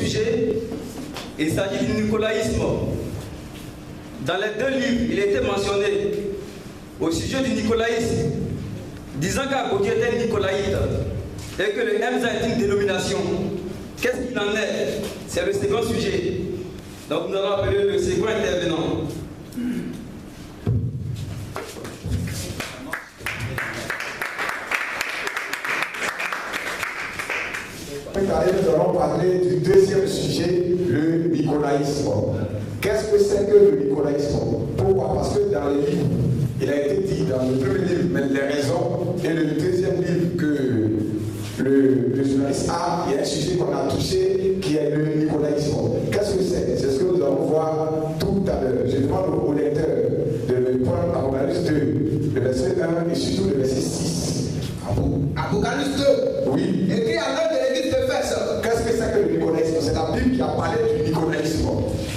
sujet, il s'agit du nicolaïsme. Dans les deux livres, il était mentionné au sujet du nicolaïsme, disant qu'Agodi était nicolaïte et que le MZA est une dénomination. Qu'est-ce qu'il en est? C'est le second sujet. Donc nous allons appeler le second intervenant. Nous allons parler du deuxième sujet, le nicolaïsme. Qu'est-ce que c'est que le nicolaïsme? Pourquoi? Parce que dans les livres, il a été dit dans le premier livre, mais les raisons, et le deuxième livre que le journaliste a, il y a un sujet qu'on a touché qui est le nicolaïsme. Qu'est-ce que c'est? C'est ce que nous allons voir tout à l'heure. Je demande au lecteur de prendre Apocalypse 2, le verset 1 et surtout le verset 6. Apocalypse 2. Oui. Écrit à l'heure de l'église d'Éphèse. Qu'est-ce que c'est que le nicolaïsme? C'est la Bible qui a parlé du nicolaïsme.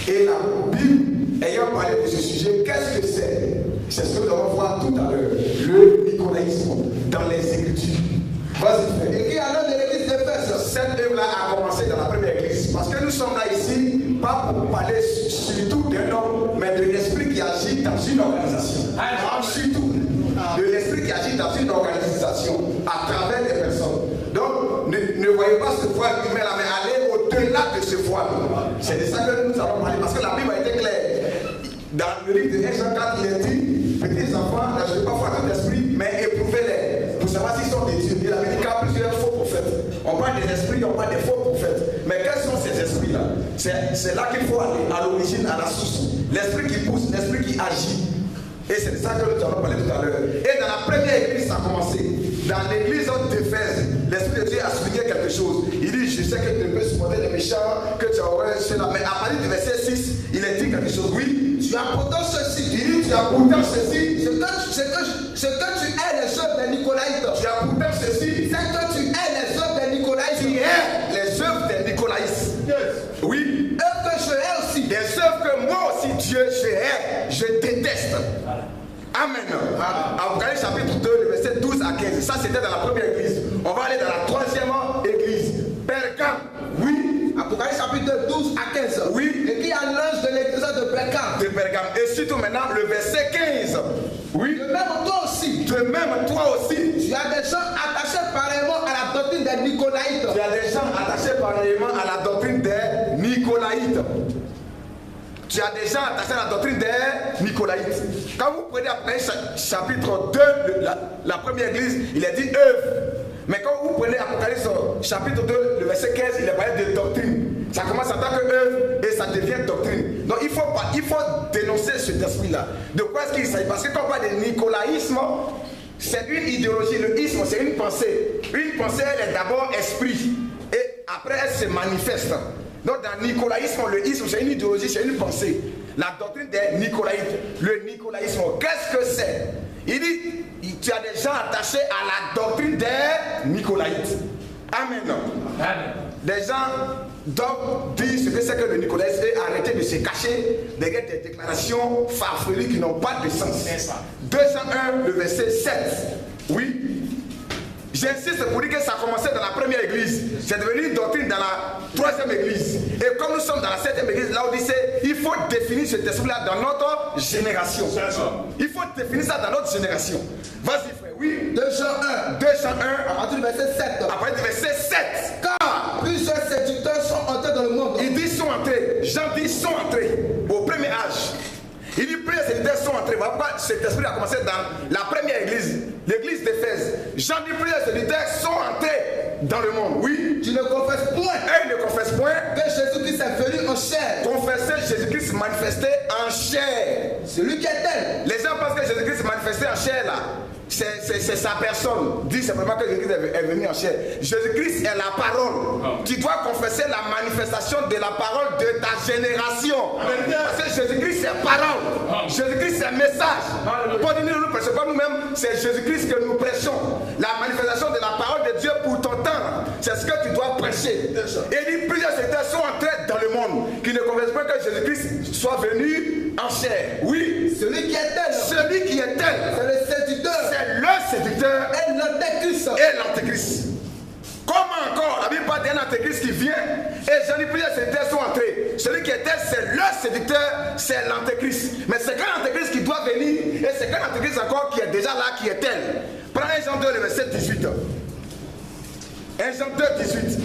Et la Bible, ayant parlé de ce sujet, qu'est-ce que c'est? C'est ce que nous allons voir tout à l'heure. Le nicolaïsme dans les Écritures. Vas-y, frère. Écrit à l'heure de l'église d'Éphèse. Cette œuvre-là a commencé dans la première église. Parce que nous sommes là ici, pas pour parler surtout d'un homme, mais de l'esprit qui agit dans une organisation. Surtout de l'esprit qui agit dans une organisation à travers des personnes. Donc, ne voyez pas ce voile humain là, mais allez au-delà de ce voile. C'est de ça que nous allons parler. Parce que la Bible a été claire. Dans le livre de Jean 4, il est dit, petits enfants, n'achetez pas foi de l'esprit, mais éprouvez-les. Pour savoir s'ils sont des dieux. Il a dit qu'il y a plusieurs faux prophètes. On parle des esprits, on parle des faux prophètes. Mais quels sont ces esprits-là? C'est là qu'il faut aller, à l'origine, à la source. L'esprit qui pousse, l'esprit qui agit. Et c'est de ça que nous allons parler tout à l'heure. Et dans la première église, ça a commencé. Dans l'église d'Éphèse, l'Esprit de Dieu a souligné quelque chose. Il dit, je sais que tu peux supporter les méchants, que tu aurais cela. Mais à partir du verset 6, il est dit quelque chose. Oui, tu as pourtant ceci. Il dit, tu as pourtant ceci. Ce que tu es les œuvres des Nicolaïtes. Tu as pourtant ceci. C'est que tu es les œuvres des Nicolaïtes. Tu es les œuvres des Nicolaïtes. Yes. Oui. Œuvres que je hais aussi. Des œuvres que moi aussi, Dieu, je hais, je déteste. Amen. Apocalypse chapitre 2, le verset 12 à 15. Ça, c'était dans la première église. On va aller dans la troisième église. Pergame. Oui. Apocalypse chapitre 2, 12 à 15. Oui. Et qui a l'ange de l'église de Pergame. De Pergame. Et surtout maintenant, le verset 15. Oui. De même toi aussi. De même toi aussi. Tu as des gens attachés pareillement à la doctrine des Nicolaïtes. Tu as des gens attachés pareillement à la doctrine des Nicolaïtes. Tu as des gens attachés à la doctrine des Nicolaïtes. Quand vous prenez Apocalypse chapitre 2, la première église, il est dit œuvre. Mais quand vous prenez Apocalypse chapitre 2, le verset 15, il est parlé de doctrine. Ça commence en tant que œuvre et ça devient doctrine. Donc il faut dénoncer cet esprit-là. De quoi est-ce qu'il s'agit? Parce que quand on parle de nicolaïsme, c'est une idéologie. Le isme, c'est une pensée. Une pensée, elle est d'abord esprit. Et après, elle se manifeste. Donc dans le nicolaïsme, le isme, c'est une idéologie, c'est une pensée. La doctrine des Nicolaïtes. Le nicolaïsme, qu'est-ce que c'est? Il dit, tu as des gens attachés à la doctrine des Nicolaïtes. Amen. Amen. Des gens disent ce que c'est que le nicolaïsme et arrêter de se cacher derrière des déclarations farfelues qui n'ont pas de sens. 201, le verset 7. Oui. J'insiste pour dire que ça a commencé dans la première église. C'est devenu une doctrine dans la troisième église. Et comme nous sommes dans la septième église, là où dit il faut définir cet esprit-là dans notre génération. Il faut définir ça dans notre génération. Vas-y frère, oui. 201. 201. À partir du verset 7. À partir du verset 7. Car plusieurs séducteurs sont entrés dans le monde. Il dit sont entrés. Jean dit sont entrés au premier âge. Il dit plusieurs séducteurs sont entrés. Cet esprit a commencé dans la première église, l'église d'Éphèse. Jean dit plusieurs séducteurs sont entrés dans le monde. Oui. Tu ne confesses point. Et il ne confesse point que Jésus-Christ est venu en chair. Confesser Jésus-Christ manifesté en chair. Celui qui est tel. Les gens pensent que Jésus-Christ manifesté en chair là. C'est sa personne. Dit simplement que Jésus-Christ est venu en chair. Jésus-Christ est la parole. Tu dois confesser la manifestation de la parole de ta génération. Parce que Jésus-Christ c'est parole. Jésus-Christ c'est message. Pas nous ne prêchons pas nous-mêmes, c'est Jésus-Christ que nous prêchons. La manifestation de la parole de Dieu pour ton temps, c'est ce que tu dois prêcher. Et il dit plusieurs secteurs sont entrés dans le monde qui ne confessent pas que Jésus-Christ soit venu en chair. Oui. Celui qui est tel. Celui qui est tel. C'est le séducteur. C'est le séducteur et l'antéchrist. Et l'antéchrist. Comment encore la Bible parle il y a un antéchrist qui vient et j'en ai plusieurs séducteurs sont entrés. Celui qui était, c'est le séducteur, c'est l'antéchrist. Mais c'est qu'un antéchrist qui doit venir et c'est qu'un antéchrist encore qui est déjà là, qui est tel. Prends 1 Jean 2, le verset 18. 1 Jean 2, 18.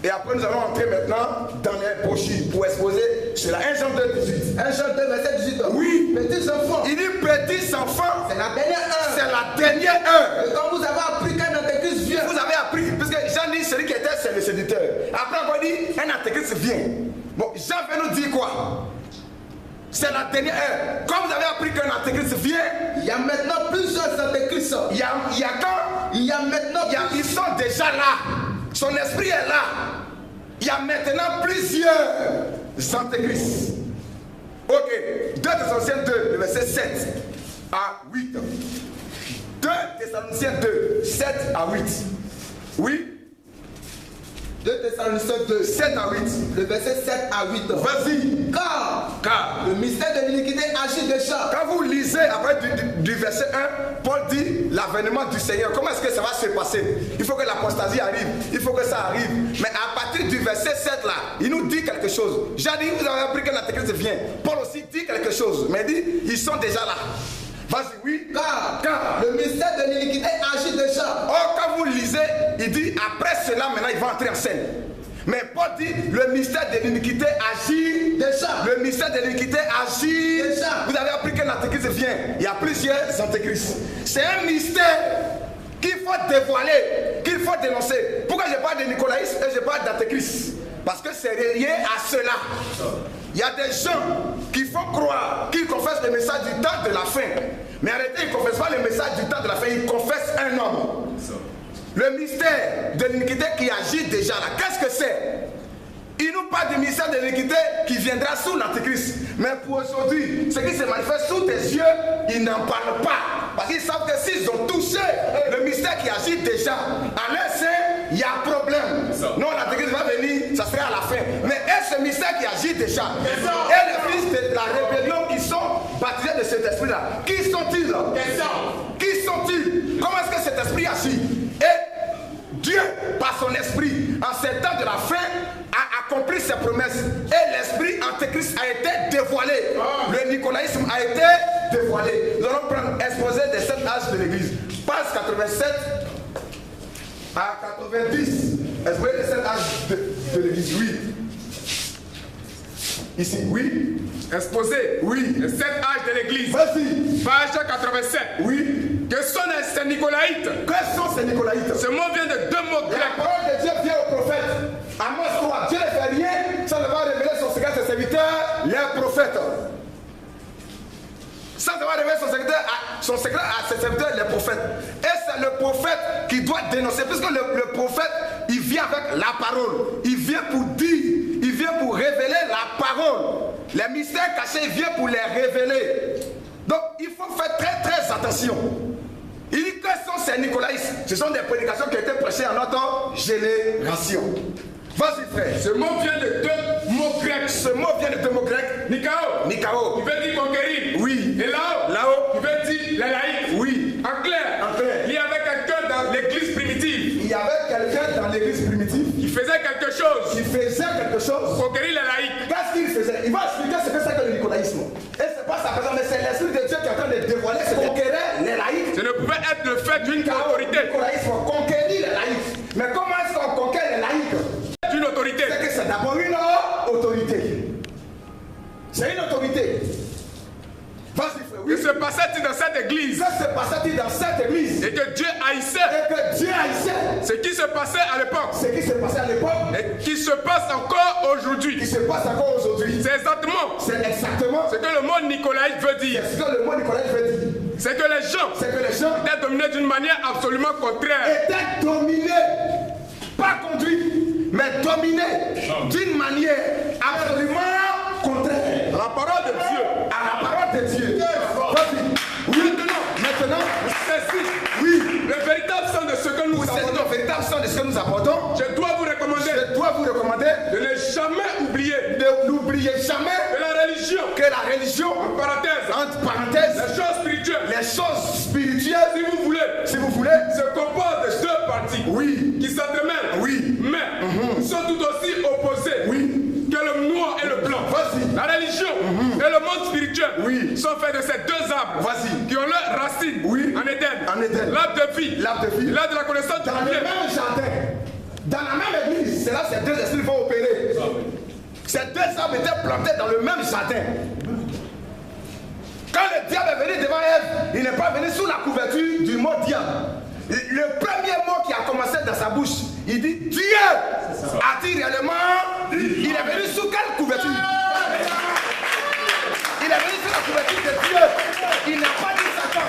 Et après, nous allons entrer maintenant dans les brochures pour exposer cela. 1 Jean 2, 18. 1 Jean 2, verset 18. Oui. Petits enfants. Il dit petits enfants. C'est la dernière heure. C'est la dernière heure. Et quand vous avez appris qu'un antéchrist vient. Vous avez appris, puisque Jean dit celui qui était, c'est le séducteur. Après, on dit un antéchrist vient. Bon, Jean veut nous dire quoi? C'est la dernière heure. Quand vous avez appris qu'un antéchrist vient, il y a maintenant plusieurs antéchrists. Il y a quand? Il y a maintenant. Ils sont déjà là. Son esprit est là. Il y a maintenant plusieurs antéchrists. Ok. 2 Thessaloniciens 2, le verset 7 à 8. 2 Thessaloniciens 2, 7 à 8. Oui. 2 Thessaloniciens 2, 7 à 8. Le verset 7 à 8. Vas-y. Car le mystère de l'iniquité agit déjà. Quand vous lisez après du verset 1, Paul dit l'avènement du Seigneur. Comment est-ce que ça va se passer? Il faut que l'apostasie arrive. Il faut que ça arrive. Mais à partir du verset 7 là, il nous dit quelque chose. J'ai dit, vous avez appris que l'antéchrist vient. Paul aussi dit quelque chose. Mais il dit, ils sont déjà là. Vas-y, oui. Car le mystère de l'iniquité agit déjà. Or, quand vous lisez, il dit, après cela, maintenant, il va entrer en scène. Mais Paul dit, le mystère de l'iniquité agit déjà. Le mystère de l'iniquité agit déjà. Vous avez appris que l'antéchrist vient. Il y a plusieurs antéchrists. C'est un mystère qu'il faut dévoiler, qu'il faut dénoncer. Pourquoi je parle de nicolaïsme et je parle d'antéchrist? Parce que c'est relié à cela. Il y a des gens qui font croire qu'ils confessent le message du temps de la fin. Mais en réalité, ils ne confessent pas le message du temps de la fin, ils confessent un homme. Le mystère de l'iniquité qui agit déjà là, qu'est-ce que c'est? Il nous parle du mystère de l'iniquité qui viendra sous l'antéchrist. Mais pour aujourd'hui, ce qui se manifeste sous tes yeux, ils n'en parlent pas. Parce qu'ils savent que s'ils ont touché le mystère qui agit déjà, à leur sein, il y a un problème. Non, l'antéchrist va venir, ça sera à la fin. Mais est-ce ce mystère qui agit déjà? Et les fils de la rébellion qui sont baptisés de cet esprit-là, qui sont-ils? Qui sont-ils? Comment est-ce que cet esprit agit? Et Dieu, par son esprit, en ces temps de la fin, a accompli ses promesses. Et l'esprit antéchrist a été dévoilé. Le nicolaïsme a été dévoilé. Nous allons prendre exposé des 7 âges de l'église. Page 87 à 90. Exposé des 7 âges de l'église. Oui. Ici, oui. Exposé. Oui. Les 7 âges de l'église. Vas-y. Page 87. Oui. Que sont ces Nicolaïtes? Quels sont ces Nicolaïtes? Ce mot vient de 2 mots La grecs. parole de Dieu vient au prophète. Amos 3. Dieu ne fait rien sans avoir révélé son secret à ses serviteurs, les prophètes. Sans avoir révélé son secret à ses serviteurs, les prophètes. Et c'est le prophète qui doit dénoncer. Puisque le prophète, il vient avec la parole. Il vient pour dire. Il vient pour révéler la parole. Les mystères cachés, il vient pour les révéler. Donc, il faut faire très très attention. Il dit que sont ces nicolaïstes? Ce sont des prédications qui ont été prêchées en notre génération. Vas-y frère. Ce mot vient de 2 mots grecs. Ce mot vient de 2 mots grecs. Nikao. Nikao. Il veut dire conquérir. Oui. Et là-haut. Là-haut. Il veut dire les laïcs. Oui. En clair. En clair. Il y avait quelqu'un dans l'église primitive. Il y avait quelqu'un dans l'église primitive qui faisait quelque chose. Qui faisait quelque chose. Conquérir les laïcs. Qu'est-ce qu'il faisait? Il va expliquer ce que c'est que le nicolaïsme. Et c'est pas sa personne, mais c'est l'esprit de Dieu qui est en train de dévoiler ce conquérir les laïcs. Ce ne pouvait être le fait d'une autorité. Le nicolaïsme conquérir les laïcs. Mais comment est-ce qu'on conquiert les laïcs? D'une autorité. C'est que c'est d'abord une autorité. C'est une autorité. Vas-y frère. Que se passait-il dans cette église? Que se passait-il dans cette église? Et que Dieu haïssait. Et que Dieu haïssait. Ce qui se passait à l'époque. Ce qui se passait à l'époque. Et qui se passe encore aujourd'hui. Qui se passe encore aujourd'hui. C'est exactement. C'est exactement. Ce que le mot nicolaïte veut dire. C'est ce que le mot nicolaïte veut dire. C'est que les gens. Étaient dominés d'une manière absolument contraire. Étaient dominés. Pas conduits. Mais dominés. D'une manière absolument contraire. À la parole de Dieu. À la parole de Dieu. Oui. Maintenant. Ceci. Oui. Le véritable sens de ce que nous apportons. Le véritable sens de ce que nous apportons. Je dois vous recommander. De ne jamais oublier. Ne n'oubliez jamais. Que la religion. En parenthèse. Entre parenthèses. Les choses spirituelles. Si vous voulez. Se compose de 2 parties. Oui. Qui s'entremêlent. Oui. Mais sont tout aussi opposés que le noir et le blanc. Vas-y. La religion et le monde spirituel sont faits de ces deux arbres qui ont leurs racines en Éden. L'arbre de vie, l'arbre de la connaissance du Dans le bien. même jardin, dans la même église, c'est là que ces deux esprits vont opérer. Ces deux arbres étaient plantés dans le même jardin. Quand le diable est venu devant Ève, il n'est pas venu sous la couverture du mot diable. Le premier mot qui a commencé dans sa bouche, il dit Dieu a-t-il réellement. Il est venu sous quelle couverture? Il est venu sous la couverture de Dieu. Il n'a pas dit Satan.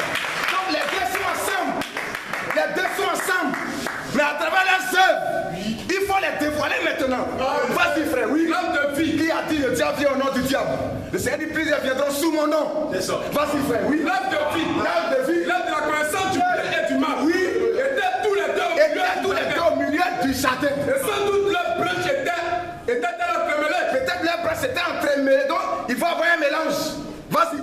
Donc les deux sont ensemble. Les deux sont ensemble. Mais à travers leurs œuvres, il faut les dévoiler maintenant. Vas-y frère, oui. L'arbre de vie. Qui a dit le diable vient au nom du diable? Le Seigneur dit plusieurs viendront sous mon nom. Vas-y frère, oui. L'arbre de vie. L'arbre de vie. L'arbre de la connaissance du bien et du mal. Oui. Étaient tous les deux au milieu du jardin. Et sans doute leurs branches étaient entremêlées. Peut-être leurs branches étaient entremêlées. Donc il faut avoir un mélange. Vas-y.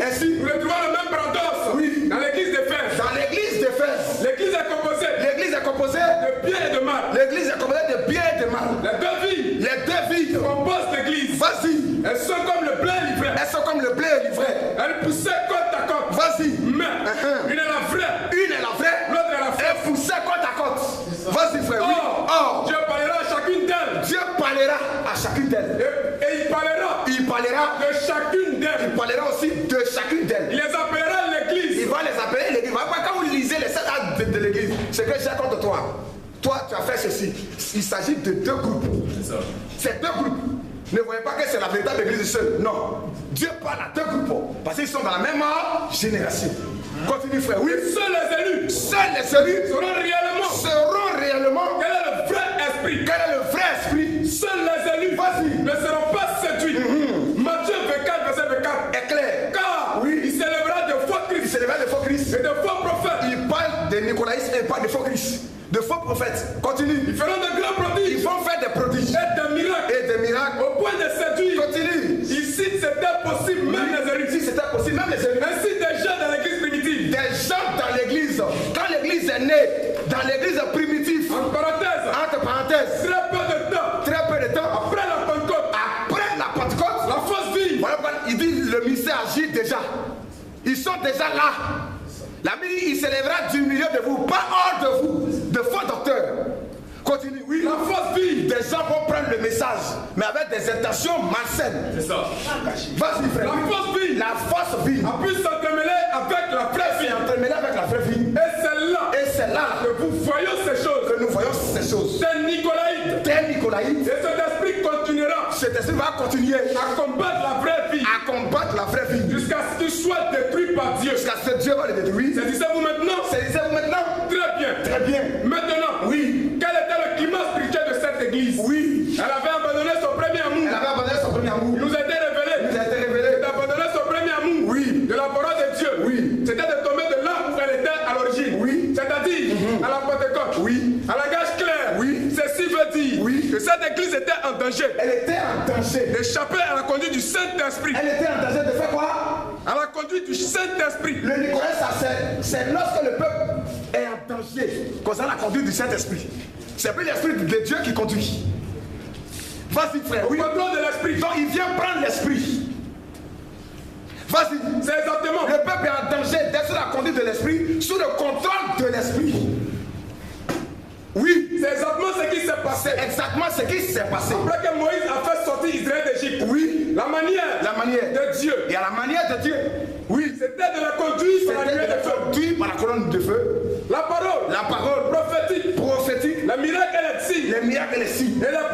Ainsi, nous retrouvons le même paradoxe dans l'église d'Éphèse. Dans l'église d'Éphèse. L'église est composée. L'église est composée de bien et de mal. L'église est composée de bien et de mal. Les deux vies. Les deux vies composent l'église. Vas-y. Elles sont comme le blé livré. Elles sont comme le blé livré. Elles poussaient côte à côte. Vas-y. Mais une est la vraie. Une est la vraie. L'autre est la fausse. Elles poussaient côte à côte. Vas-y frère. Oui. Or, Dieu parlera à chacune d'elles. Dieu parlera à chacune d'elles. Et il parlera. Il parlera de chacune d'elles. Il parlera aussi de chacune d'elles. Il les appellera l'église. Il va les appeler l'église. Quand vous lisez les 7 actes de l'église, c'est que j'ai contre toi. Toi, tu as fait ceci. Il s'agit de deux groupes. C'est deux groupes. Ne voyez pas que c'est la véritable église seule. Non. Dieu parle à deux groupes. Parce qu'ils sont dans la même génération. Continue frère. Oui. Seuls les élus. Seuls les élus seront réellement. Quel est le vrai esprit? Quel est le vrai esprit? Seuls les élus ne seront pas séduits. Matthieu 24, verset 24. Est clair. Car il s'élèvera de faux Christ. Il s'élèvera de faux Christ. Et de faux prophètes. Il parle de nicolaïsme et pas de faux Christ. De faux prophètes. Continue. Ils feront de grands prodiges. Ils vont faire des prodiges. Et des miracles. Au point de séduire. Continue. Ici, c'était possible, même les élus. Si c'était possible, même les élus. Ainsi, des gens dans l'église primitive. Des gens dans l'église. Quand l'église est née, dans l'église primitive. Entre parenthèses. Très peu de temps. Après la Pentecôte. La fausse vie. Voilà pourquoi il dit le mystère agit déjà. Ils sont déjà là. La Bible dit il s'élèvera du milieu de vous, pas hors de vous, de faux docteurs. Continue, oui. La fausse vie. Des gens vont prendre le message, mais avec des intentions malsaines. C'est ça. Vas-y, frère. La fausse vie. La fausse vie. A pu s'entremêler avec la vraie vie. Entremêler avec la vraie vie. Et c'est là que vous voyez ces choses. Que nous voyons ces choses. Des Nicolaïtes. Des Nicolaïtes. Et cet esprit continuera. Cet esprit va continuer à combattre la vraie vie. À combattre la vraie vie. Jusqu'à ce qu'il soit détruit par Dieu. Jusqu'à ce que Dieu va le détruire. Saisissez-vous maintenant. Saisissez-vous maintenant. Très bien. Très bien. Maintenant. Oui. Quel était le climat spirituel de cette église? Oui. Elle avait abandonné son premier amour. Elle avait abandonné son premier amour. Il nous a été révélé. Il nous a été révélé. D'abandonner son premier amour. Oui. De la parole de Dieu. Oui. C'était de tomber de là où elle était à l'origine. Oui. C'est-à-dire à la Pentecôte. Oui. À langage clair. Oui. Ceci veut dire que cette église était en danger. Elle était en danger. D'échapper à la conduite du Saint-Esprit. Elle était en danger de faire quoi? À la conduite du Saint-Esprit. Le Nicolas, c'est lorsque le peuple est en danger concernant la conduite du Saint-Esprit. C'est plus l'Esprit de Dieu qui conduit. Vas-y frère. Au contrôle de l'Esprit. Donc il vient prendre l'Esprit. Vas-y. C'est exactement. Le peuple est en danger d'être sous la conduite de l'Esprit, sous le contrôle de l'Esprit. Oui. C'est exactement ce qui s'est passé. C'est exactement ce qui s'est passé. Après que Moïse a fait sortir Israël d'Égypte. Oui. La manière de Dieu. Et à la manière de Dieu. Oui. C'était de la conduire par la nuée de feu. Conduire par la colonne de feu. La parole prophétique. Les miracles et les signes. Les miracles et les signes. Et les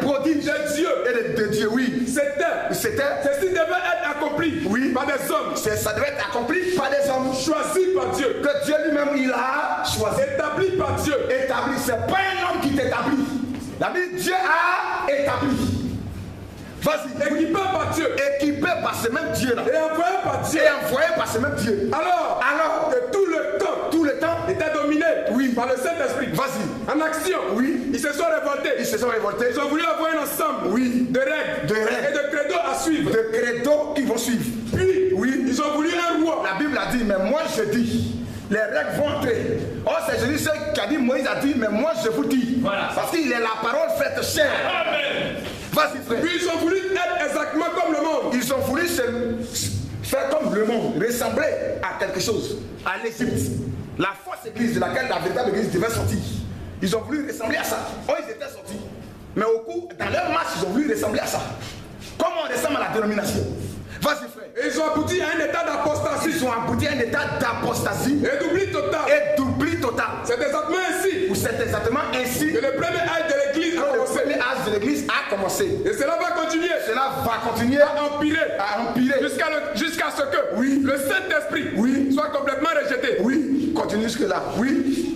prodiges. De Dieu. Et de Dieu, oui. Ceci devait être accompli par des hommes. Ça devait être accompli par des hommes. Choisis par Dieu. Que Dieu lui-même, il a choisi. Établi par Dieu. C'est pas un homme qui t'établit. La Bible, Dieu a établi. Vas-y. Équipé par Dieu. Équipé par ce même Dieu-là. Et envoyé par Dieu. Ce même Dieu. Alors que tout le temps était dominé par le Saint-Esprit. Vas-y. En action. Oui. Ils se sont révoltés. Ils ont voulu avoir un ensemble de règles et de credos à suivre. De credos qui vont suivre. Puis, ils ont voulu un roi. La Bible a dit, mais moi je dis, Les règles vont entrer. Oh, c'est Jésus qui a dit, Moïse a dit, mais moi je vous dis. Voilà. Parce qu'il est la parole faite chair. Amen. Vas-y frère. Puis ils ont voulu être exactement comme le monde. Ils ont voulu se faire comme le monde, ressembler à quelque chose, à l'Égypte. La fausse église de laquelle la véritable église devait sortir. Ils ont voulu ressembler à ça. Oh, ils étaient sortis. Mais au coup, dans leur marche, ils ont voulu ressembler à ça. Comment on ressemble à la dénomination? Vas-y frère. Et ils ont abouti à un état d'apostasie. Ils ont abouti à un état d'apostasie Et d'oubli total. et d'oubli total. C'est exactement ainsi Ou c'est exactement ainsi que le premier âge de l'église a que le commencé. premier âge de l'église a commencé. Et cela va continuer Cela va continuer à empirer. à empirer. Jusqu'à ce que Oui. le Saint-Esprit Oui. soit complètement rejeté. Oui, continue jusque-là. Oui,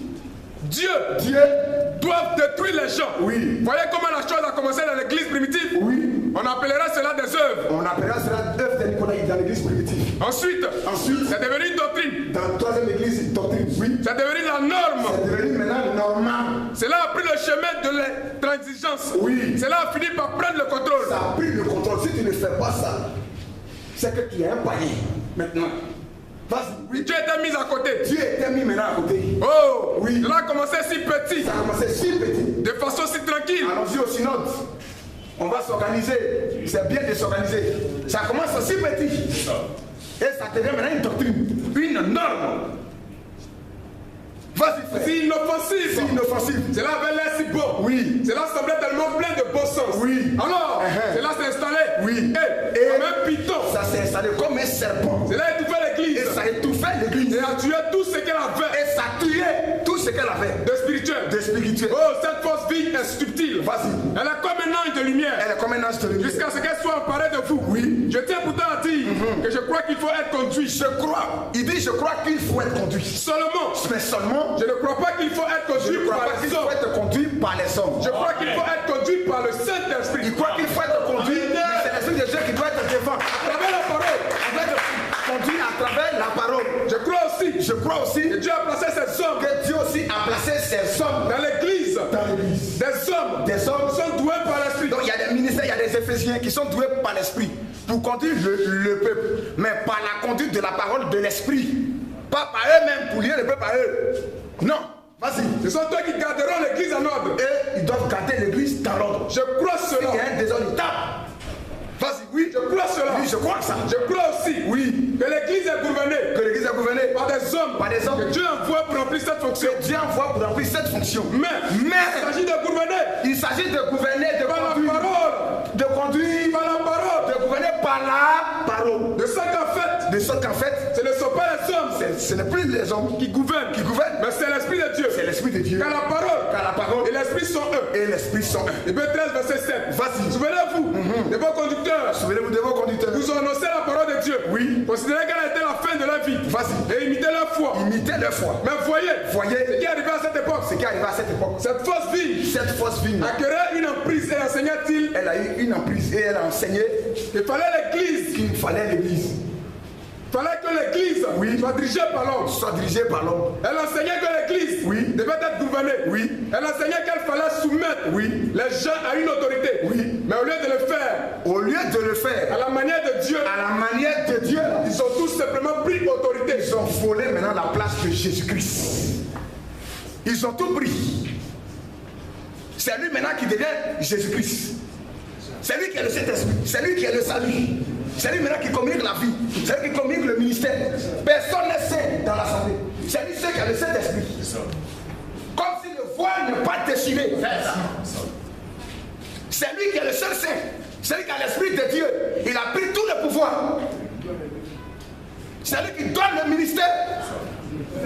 Dieu Dieu. doit détruire les gens. Oui. Voyez comment la chose a commencé dans l'église primitive. Oui. On appellera cela des œuvres. On appellera cela œuvre de Nicolas dans l'église primitive. Ensuite, c'est devenu une doctrine. Dans la troisième église, doctrine, oui. C'est devenu la norme. C'est devenu maintenant normal. Cela a pris le chemin de l'intransigeance. Oui. Cela a fini par prendre le contrôle. Ça a pris le contrôle. Si tu ne fais pas ça, c'est que tu es un païen maintenant. Vas-y, oui. Dieu était mis à côté. Dieu était mis maintenant à côté. Oh, Oui. Cela a commencé si petit, Ça a commencé si petit. de façon si tranquille. Allons-y au synode. On va s'organiser. C'est bien de s'organiser. Ça commence si petit. Et ça devient maintenant une doctrine, une norme. Vas-y, frère. Si inoffensif. C'est inoffensif. Cela avait l'air si beau. Oui. Cela semblait tellement plein de bon sens. Oui. Alors, cela s'est installé. Oui. Et comme un python. Ça s'est installé comme un serpent. Cela a étouffé Et l'église. ça étouffait l'église. Et a tué tout ce qu'elle avait Et ça tuait tout ce qu'elle avait de spirituel. de spirituel. Oh, cette fausse vie est subtile. Vas-y. Elle est comme un ange de lumière. Elle est comme un ange de lumière. Jusqu'à ce qu'elle soit emparée de vous. Oui. Je tiens pourtant à dire que je crois qu'il faut être conduit. Je crois. Il dit, je crois qu'il faut être conduit. Seulement, Mais seulement, je ne crois pas qu'il faut être je conduit ne crois par pas qu'il les faut hommes. être conduit par les hommes. Je crois qu'il faut être conduit par le Saint-Esprit. Il croit qu'il faut être conduit, mais c'est l'esprit de Dieu qui doit être devant. À travers la parole. Il doit être conduit à travers la parole. Je crois aussi Je crois aussi que Dieu a placé ces hommes que Dieu aussi a placé ces hommes dans l'église. dans l'église. Des hommes Des hommes qui sont doués par l'Esprit. Donc il y a des ministères, il y a des Éphésiens qui sont doués par l'esprit pour conduire le peuple, mais par la conduite de la parole de l'esprit. Pas par eux-mêmes, pour lier le peuple à eux. Non, vas-y. Ce sont eux qui garderont l'église en ordre. Et ils doivent garder l'église dans l'ordre. Je crois Il y cela. a un désordre, il tape. Vas-y, oui. Je crois cela. Oui, je crois ça. Je crois aussi Oui. que l'église est gouvernée Que l'église est gouvernée par des hommes. Par des hommes. Que Dieu envoie pour remplir cette fonction. que Dieu envoie pour remplir cette fonction. Mais il s'agit de gouverner il s'agit de gouverner, de par la conduire, parole. de conduire, Par la parole. de gouverner par la parole. De ce qu'en fait, De sorte qu'en fait, ce ne sont pas les hommes ce n'est plus les hommes qui gouvernent. Mais c'est l'Esprit de Dieu. C'est l'Esprit de Dieu. Car la parole Car la parole et l'Esprit sont eux. et l'Esprit sont un. Hébreux 13, verset 7. Vas-y. Souvenez-vous de vos conducteurs. Souvenez-vous de vos conducteurs. Vous ont annoncé la parole de Dieu. Oui. Considérez quelle a été la fin de leur vie. Vas-y. Et imitez leur foi. Imitez leur foi. Mais voyez Voyez ce qui est arrivé à cette époque. ce qui est arrivé à cette époque. Cette fausse vie Cette fausse vigne, acquérait une emprise et enseignait-il elle a eu une emprise et elle a enseigné qu'il fallait l'église. qu'il fallait l'église Il fallait que l'église soit dirigée par l'homme. soit dirigée par l'homme. Elle enseignait que l'église devait être gouvernée. Oui. Elle enseignait qu'elle fallait soumettre les gens à une autorité. Oui. Mais au lieu de le faire Au lieu de le faire à la manière de Dieu, à la manière de Dieu, ils ont tout simplement pris autorité. ils ont volé maintenant la place de Jésus-Christ. Ils ont tout pris. C'est lui maintenant qui devient Jésus-Christ. C'est lui qui est le Saint-Esprit. C'est lui qui est le salut. C'est lui maintenant qui communique la vie. C'est lui qui communique le ministère. Personne n'est saint dans l'assemblée. C'est lui seul qui a le Saint-Esprit. Comme si le voile n'est pas déchiré. C'est lui qui est le seul saint. C'est lui qui a l'Esprit de Dieu. Il a pris tout le pouvoir. C'est lui qui donne le ministère.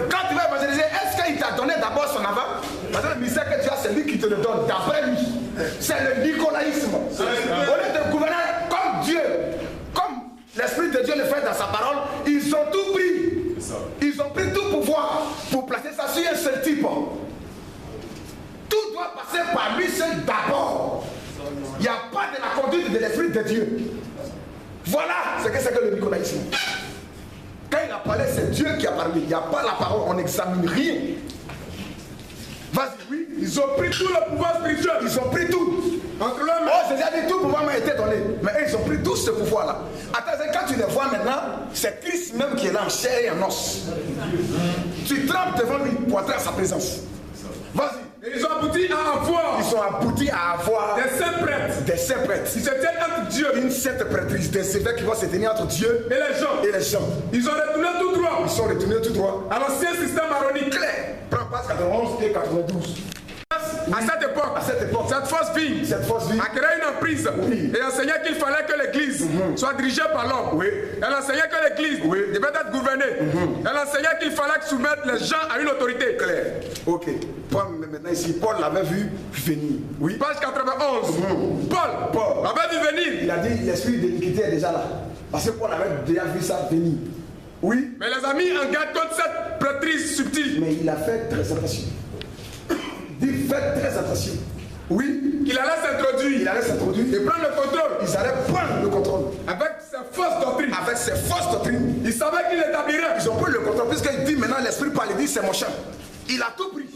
Quand tu vas évangéliser, est-ce qu'il t'a donné d'abord son avant? Parce que le ministère que tu as, c'est lui qui te le donne, d'après lui. C'est le nicolaïsme. Au lieu de gouverner comme Dieu, comme l'Esprit de Dieu le fait dans sa parole, ils ont tout pris. Ils ont pris tout pouvoir pour placer ça sur un seul type. Tout doit passer par lui seul d'abord. Il n'y a pas de la conduite de l'Esprit de Dieu. Voilà ce que c'est que le nicolaïsme. Quand il a parlé, c'est Dieu qui a parlé. Il n'y a pas la parole, on n'examine rien. Vas-y, oui. Ils ont pris tout le pouvoir spirituel Ils ont pris tout. entre leurs mains. Oh, Jésus a dit tout pouvoir m'a été donné. Mais eux, ils ont pris tout ce pouvoir-là. Attends, quand tu les vois maintenant, c'est Christ même qui est là en chair et en os. Tu trembles devant lui pour entrer à sa présence. Vas-y. Ils ont abouti à avoir. Ils sont aboutis à avoir des saints prêtres. Des saints prêtres. Ils se tiennent entre Dieu. Une sainte prêtrise. Des évêques qui vont se tenir entre Dieu et les gens. Et les gens. Ils ont retourné tout droit. Ils sont retournés tout droit. À l'ancien système aronique. Clair. Prends passe 91 et 92. À cette époque, cette fausse vie a créé une emprise et enseignait qu'il fallait que l'église soit dirigée par l'homme. Elle enseignait que l'église devait être gouvernée. Elle enseignait qu'il fallait soumettre les gens à une autorité. Claire. Ok. Maintenant ici, Paul l'avait vu venir. Oui. Page 91. Paul l'avait vu venir. Il a dit l'esprit d'iniquité est déjà là. Parce que Paul avait déjà vu ça venir. Oui. Mais les amis en garde contre cette prêtrise subtile. Mais il a fait très attention. Il fait très attention. Oui. Qu'il allait s'introduire. Il allait s'introduire. Et prendre le contrôle. Ils allaient prendre le contrôle. Avec ses fausses doctrines. Avec ses fausses doctrines. Ils savaient qu'il établirait. Ils ont pris le contrôle. Puisqu'il dit maintenant l'esprit parle, il dit c'est mon chant. Il a tout pris.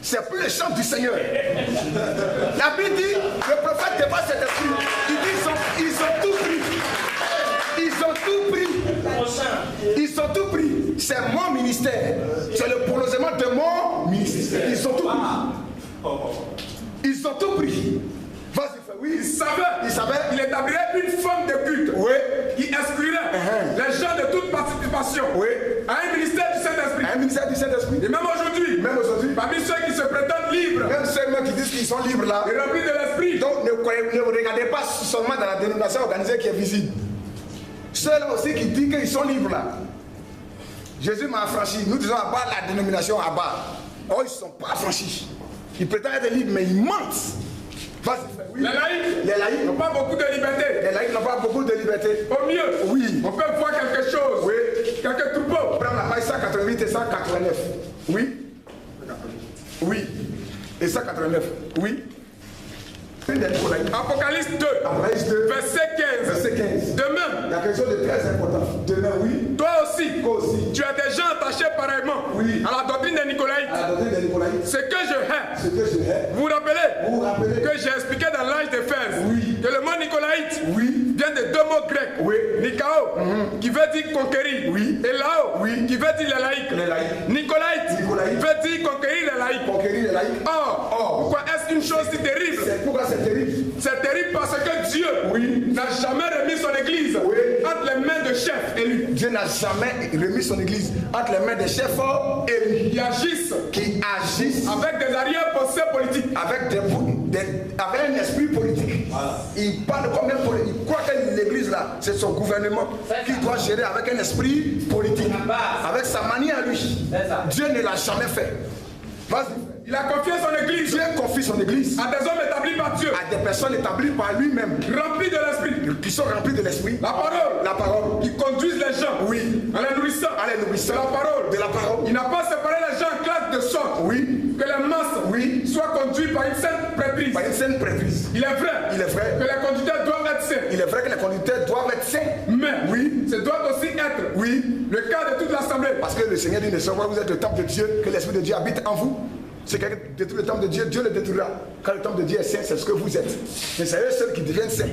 C'est plus le chant du Seigneur. La Bible dit, le prophète débat cet esprit. Il dit ils ont tout pris. Ils ont tout pris. Ils ont tout pris. C'est mon ministère. C'est le prolongement de mon ministère. Ils ont tout pris. Ils ont tout pris. Vas-y, frère. Oui. Il savait. Il établirait une forme de culte. Oui. Qui exclurait les gens de toute participation. Oui. À un ministère du Saint-Esprit. Un ministère du Saint-Esprit. Et même aujourd'hui. Parmi ceux qui se prétendent libres. Même ceux qui disent qu'ils sont libres là. Et remplis de l'esprit. Donc ne regardez pas seulement dans la dénomination organisée qui est visible. Ceux-là aussi qui disent qu'ils sont libres là. Jésus m'a affranchi. Nous disons à bas la dénomination à bas. Oh, ils ne sont pas affranchis. Ils prétendent être libres, mais ils mentent. Vas-y, oui. Les laïcs n'ont pas beaucoup de liberté. Les laïcs n'ont pas beaucoup de liberté. Au mieux, oui. On peut voir quelque chose. Oui. Quelques troupeaux. Prends la page 188 et 189. Oui. Oui. Et 189. Oui. Apocalypse 2, verset 15. Demain, il y a quelque chose de très important. Demain, oui. Toi aussi, tu as des gens attachés pareillement à la doctrine des Nicolaïtes. Ce que je hais. Vous vous rappelez que j'ai expliqué dans l'âge d'Éphèse que le mot Nicolaïte vient de deux mots grecs. Nikao, qui veut dire conquérir. Et Lao, qui veut dire les laïcs. Nicolaïte veut dire conquérir les laïcs. Or, pourquoi est-ce une chose si terrible? C'est terrible. C'est terrible parce que Dieu n'a jamais remis son église entre les mains de chefs élus. Dieu n'a jamais remis son église entre les mains des chefs élus. Qui agissent avec des arrière-pensées politiques. Avec un esprit politique. Voilà. Il parle comme un politique. Il croit que l'église là, c'est son gouvernement qui doit gérer avec un esprit politique. Avec sa manière à lui. Dieu ne l'a jamais fait. Vas-y. Il a confié son église. Dieu confie son église à des hommes établis par Dieu. À des personnes établies par lui-même. Remplis de l'esprit. Qui sont remplis de l'esprit. La parole. Qui conduisent les gens. En les nourrissant. De la parole. Il n'a pas séparé les gens en classes de sorte. Que les masses soient conduites par une sainte prêtrise. Il est vrai. Que les conducteurs doivent être saints. Il est vrai que les conducteurs doivent être saints. Mais ce doit aussi être le cas de toute l'assemblée. Parce que le Seigneur dit, ne savez pas, vous êtes le temple de Dieu, que l'esprit de Dieu habite en vous. C'est quelqu'un qui détruit le temple de Dieu, Dieu le détruira. Quand le temple de Dieu est saint, c'est ce que vous êtes. Mais c'est eux seuls qui deviennent saints.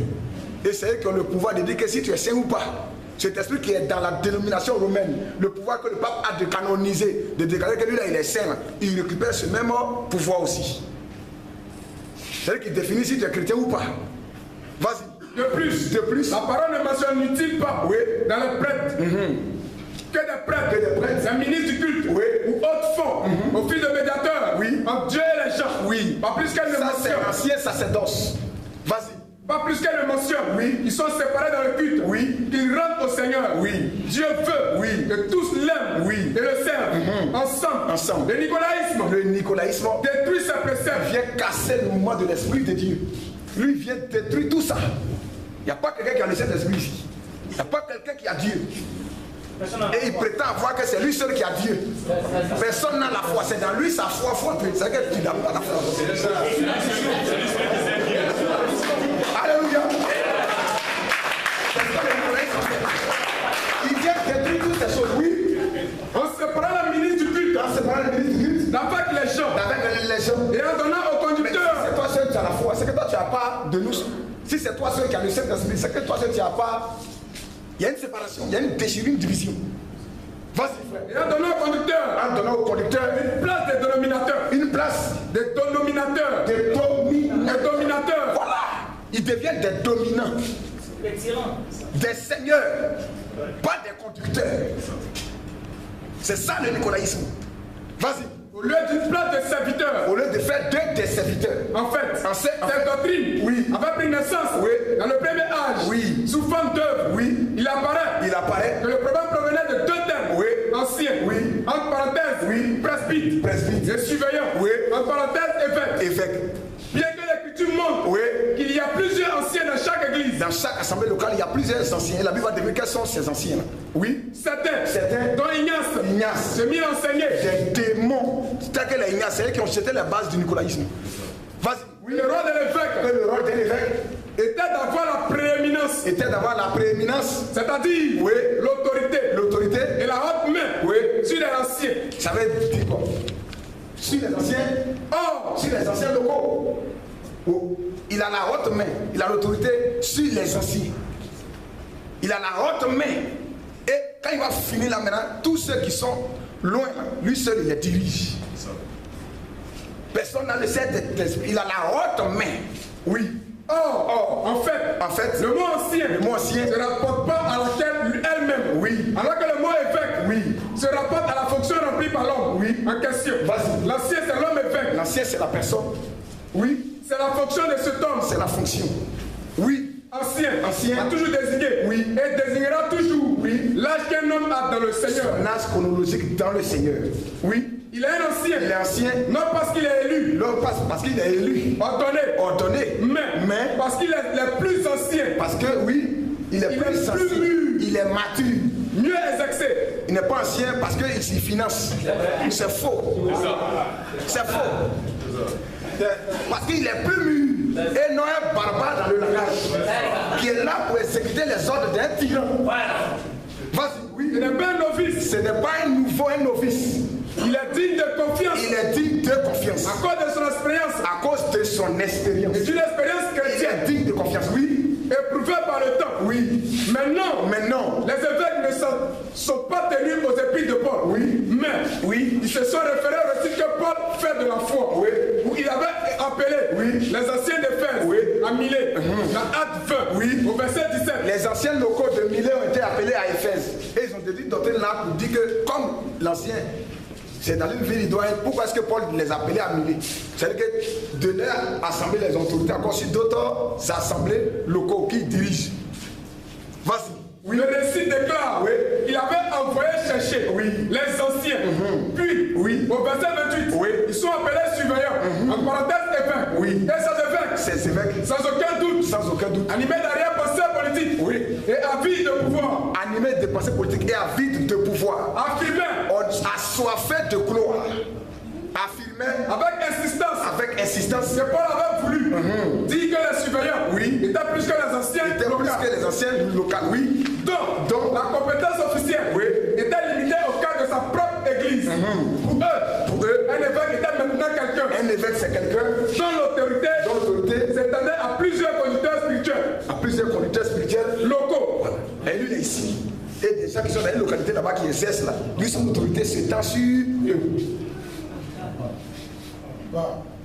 Et c'est eux qui ont le pouvoir de dire que si tu es saint ou pas. Cet esprit qui est dans la dénomination romaine, le pouvoir que le pape a de canoniser, de déclarer que lui là il est saint, il récupère ce même pouvoir aussi. C'est eux qui définissent si tu es chrétien ou pas. Vas-y. De plus, la parole ne mentionne-t-il pas dans les prêtres que des prêtres, des ministres du culte ou autres fonds au fil de médiateurs entre Dieu et les gens. Pas plus qu'elle ne mentionne. Ça c'est l'ancien sacerdoce. Vas-y. Pas plus qu'elle le mentionne. Ils sont séparés dans le culte. Qu'ils rendent au Seigneur. Dieu veut que tous l'aiment et le servent ensemble. Le nicolaïsme détruit ses préceptes. Vient casser le mouvement de l'esprit de Dieu. Lui vient détruire tout ça. Il n'y a pas quelqu'un qui a le Saint-Esprit ici. Il n'y a pas quelqu'un qui a Dieu. Et il prétend avoir que c'est lui seul qui a Dieu. Personne n'a la foi. C'est dans lui sa foi forte. C'est que tu n'as pas la foi. Alléluia. Il vient détruire toutes ces choses. On séparera le ministre du culte. D'avec les gens. Et en donnant au conducteur. C'est toi seul qui as la foi. C'est que toi tu n'as pas de nous. Si c'est toi seul qui as le Saint-Esprit, c'est que toi seul tu n'as pas. Il y a une séparation, il y a une déchirure, une division. Vas-y, frère. Et en donnant au conducteur, En donnant au conducteur une place des dénominateurs. une place Des dominateurs. de dominateurs. Des dominateurs. Voilà. Ils deviennent des dominants. Des seigneurs. Pas des conducteurs. C'est ça le nicolaïsme. Vas-y. Au lieu d'une place de serviteurs. Au lieu de faire deux des serviteurs. En fait, cette doctrine oui. avait pris naissance Oui. dans le premier âge, Oui. sous forme d'œuvre. Oui. Il apparaît que le problème provenait de deux termes Oui. anciens, Oui. entre parenthèses, Oui. presbyte, Presbyte. et surveillant, Oui. entre parenthèses, évêque. Évêque. Bien que l'écriture montre Oui. qu'il y a plusieurs anciens dans chaque église, Dans chaque assemblée locale, il y a plusieurs anciens. Et la Bible va dire quels sont ces anciens là. Oui. certains, dont Ignace. se mit à enseigner. Des démons. C'est-à-dire que les Ignaces, c'est eux qui ont jeté les bases du nicolaïsme. Vas-y. Oui, le rôle de l'évêque Le rôle de l'évêque était d'avoir la prééminence, était d'avoir la prééminence, c'est-à-dire Oui. l'autorité l'autorité. et la haute main Oui. sur les anciens. Ça veut dire quoi? Sur les anciens, Or, sur les anciens locaux. Oh, il a la haute main, il a l'autorité sur les anciens. Il a la haute main. Et quand il va finir là maintenant, tous ceux qui sont loin, lui seul il les dirige. Personne n'a le Saint-Esprit. Il a la haute main. Oui. Or, en fait, le mot ancien ancien se rapporte pas à laquelle elle-même. Oui. Alors que le mot évêque Oui. se rapporte à la fonction remplie par l'homme Oui. en question. Vas-y. L'ancien, c'est l'homme évêque. L'ancien c'est la personne. Oui. C'est la fonction de cet homme. C'est la fonction. Oui. Ancien, Ancien. a toujours désigné. Oui. Et désignera toujours l'âge qu'un homme a dans le Seigneur. Un âge chronologique dans le Seigneur. Oui. Il est un ancien. Il est ancien. Non parce qu'il est élu, Non pas parce qu'il est élu. ordonné, mais parce qu'il est le plus ancien, Parce que oui, il est Il plus est ancien. plus mûr. Il est mature. mieux exercé. Il n'est pas ancien parce qu'il s'y finance. C'est faux. C'est faux. Parce qu'il est plus mûr. Et non un barbare dans le langage. Qui est là pour exécuter les ordres d'un tyran. Vas-y, oui. Il n'est pas un novice. Ce n'est pas un nouveau, un novice. Il est digne de confiance Il est digne de confiance. à cause de son expérience À cause de son expérience. et d'une expérience Il chrétienne est digne de confiance. Oui. éprouvée par le temps. Oui. Maintenant, les évêques ne sont pas tenus aux épis de Paul. Oui. Mais Oui. ils se sont référés au récit que Paul fait de la foi. Oui. Où il avait appelé les anciens d'Éphèse Oui. à Milet, dans Acte 20, Oui. au verset 17. Les anciens locaux de Milet ont été appelés à Éphèse. Et ils ont déduit une doctrine là pour dire que comme l'ancien, c'est dans une ville, il doit être. Pourquoi est-ce que Paul les appelait à Milet? C'est-à-dire que de leur assemblée, les autorités, encore sur d'autres assemblées locaux qui dirigent. Vas-y. Le récit déclare Oui. qu'il avait envoyé chercher les anciens. Puis, au verset 28, Oui. ils sont appelés surveillants. En parenthèse, évêques. Oui. Et ces évêques, Ces évêques, sans aucun doute, sans aucun doute, animés d'arrière-pensée politique Oui. et avides de pouvoir, animés de pensées politiques et avides de pouvoir, affirmaient assoiffés de gloire, affirmaient avec insistance avec insistance que Paul avait voulu dire que les surveillants étaient plus que les anciens étaient plus locaux. que les anciens locaux. Oui. Donc, la compétence officielle était limitée au cadre de sa propre église. Pour eux, un évêque était maintenant quelqu'un Un évêque, c'est quelqu'un dont l'autorité s'étendait à plusieurs conducteurs spirituels à plusieurs conducteurs spirituels. locaux. Et lui, il est ici. Et des gens qui sont dans une localité là-bas qui exercent là. Lui, son autorité s'étend sur eux.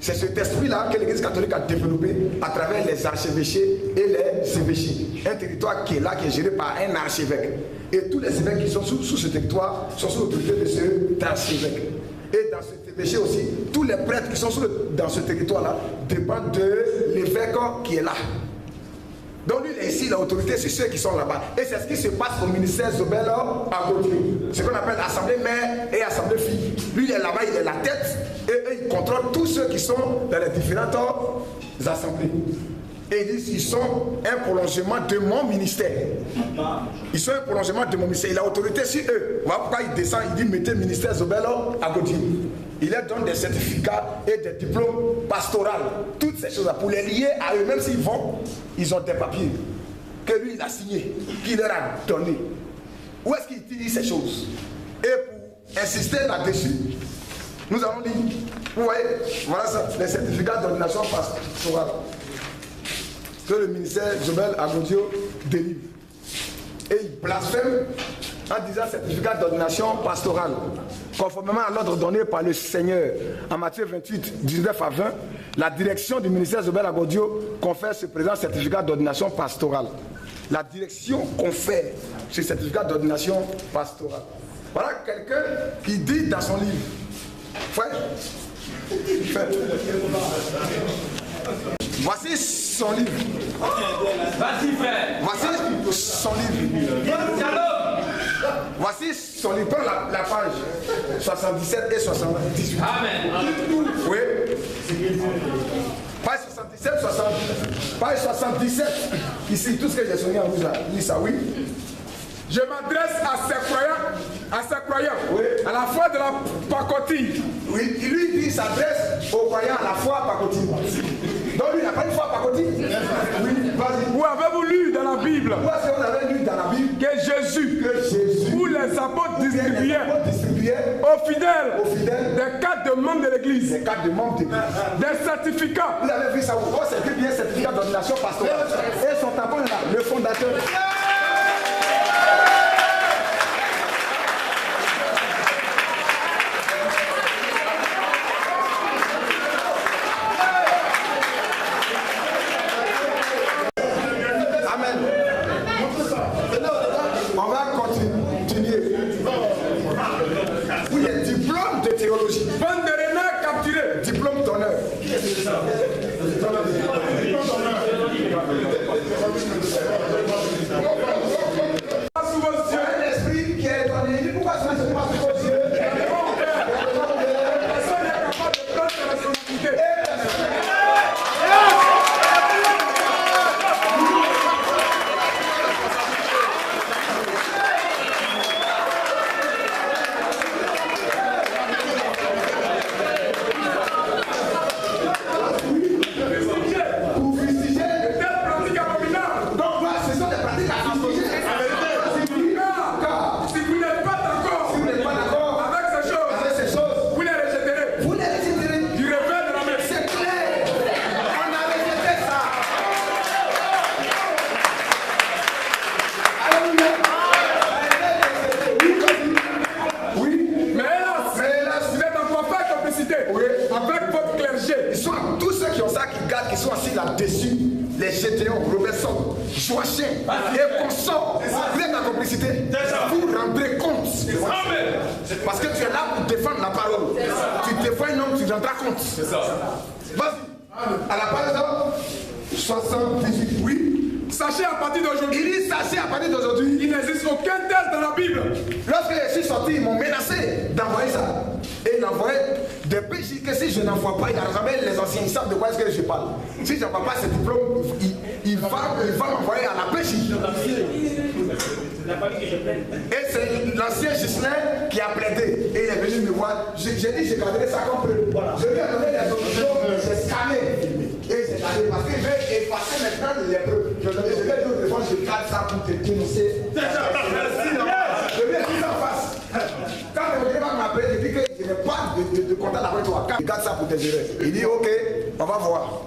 C'est cet esprit-là que l'Église catholique a développé à travers les archevêchés et les évêchés. Un territoire qui est là, qui est géré par un archevêque. Et tous les évêques qui sont sous ce territoire sont sous l'autorité de cet archevêque. Et dans cet évêché aussi, tous les prêtres qui sont dans ce territoire-là dépendent de l'évêque qui est là. Donc lui, il est ici, l'autorité, c'est ceux qui sont là-bas. Et c'est ce qui se passe au ministère Zobel à côté. Ce qu'on appelle assemblée mère et assemblée fille. Lui, il est là-bas, il est la tête. Et eux, ils contrôlent tous ceux qui sont dans les différentes assemblées. Et ils disent qu'ils sont un prolongement de mon ministère. Ils sont un prolongement de mon ministère. Il a autorité sur eux. Voilà pourquoi il descend, il dit mettez le ministère Zobel à côté. Il leur donne des certificats et des diplômes pastoraux. Toutes ces choses-là, pour les lier à eux, même s'ils vont, ils ont des papiers que lui, il a signés, qu'il leur a donné. Où est-ce qu'il dit ces choses? Et pour insister là-dessus, nous allons lire. Vous voyez, voilà ça, les certificats d'ordination pastorale. que le ministère Joël Agodio délivre. Et il blasphème en disant certificat d'ordination pastorale. Conformément à l'ordre donné par le Seigneur en Matthieu 28, 19 à 20, la direction du ministère Joël Agodio confère ce présent certificat d'ordination pastorale. La direction confère ce certificat d'ordination pastorale. Voilà quelqu'un qui dit dans son livre, frère, voici son livre. Vas-y, frère. Voici son livre. Voici son livre. Prends la page 77 et 78. Amen. Oui. Page 77, 60. Page 77. Ici, tout ce que j'ai sonné en rouge là. Lis ça, oui. Je m'adresse à ces croyants, Oui. à la foi de la pacotille. Oui, lui, il s'adresse aux croyants à la foi pacotille. Donc lui, il n'a pas une foi pacotille. Oui, vas-y. Où avez-vous lu dans la Bible Où est-ce que vous avez lu dans la Bible que Jésus, où où les apôtres distribuaient aux fidèles des cartes de membres de l'Église, des cartes de membres d'église. des certificats. Vous avez vu ça, oh, c'est écrit bien certificat d'ordination pastorale. Et son tampon est là, le fondateur. On va continuer. Oui, il y a diplôme de théologie. Bande de renards capturés. Diplôme d'honneur. Sous vos yeux. Un esprit qui est donné. Pourquoi ça ne se passe pas aux yeux? Personne n'est capable de prendre sa responsabilité. Pour fustiger. Telle pratique abominable. Donc voilà, ce sont des pratiques à fustiger. Car Si vous n'êtes pas d'accord si vous n'êtes pas d'accord avec ces choses, avec ces choses, vous les rejetterez vous les rejetterez. du revers de la main. C'est clair. On a rejeté ça. Alléluia. Oui. Mais hélas, vous êtes en parfaite complicité Oui. avec votre clergé. Ils sont tous ceux qui ont ça, qui gardent, qui sont assis là-dessus. Les Gédéons, Robinson, Joachim et consorts. Vous êtes en complicité. Vous vous rendrez compte. Parce que tu es là pour défendre la parole. Tu défends un homme, tu rendras compte. Vas-y. À la page 78. Oui. Sachez à partir d'aujourd'hui, Il dit sachez à partir d'aujourd'hui. il n'existe aucun test dans la Bible. Lorsque je suis sorti, ils m'ont menacé d'envoyer ça. Et ils envoyaient des péchés que si je n'envoie pas, il y a jamais les anciens, ils savent de quoi est-ce que je parle. Si je n'envoie pas ce diplôme, il va m'envoyer à la pêche. Et c'est l'ancien Gislain qui a plaidé. Et il est venu me voir. J'ai dit, j'ai gardé ça comme preuve. Je lui ai donné les options, j'ai scanné. Et j'ai gardé parce qu'il veut effacer maintenant les preuves. Je lui ai dit au téléphone, je garde ça pour te dénoncer. Je lui ai dit ça en face. Quand le gars m'a appelé, il dit que je n'ai pas de contact avec toi. Quand il garde ça pour te gérer. Il dit, ok, on va voir.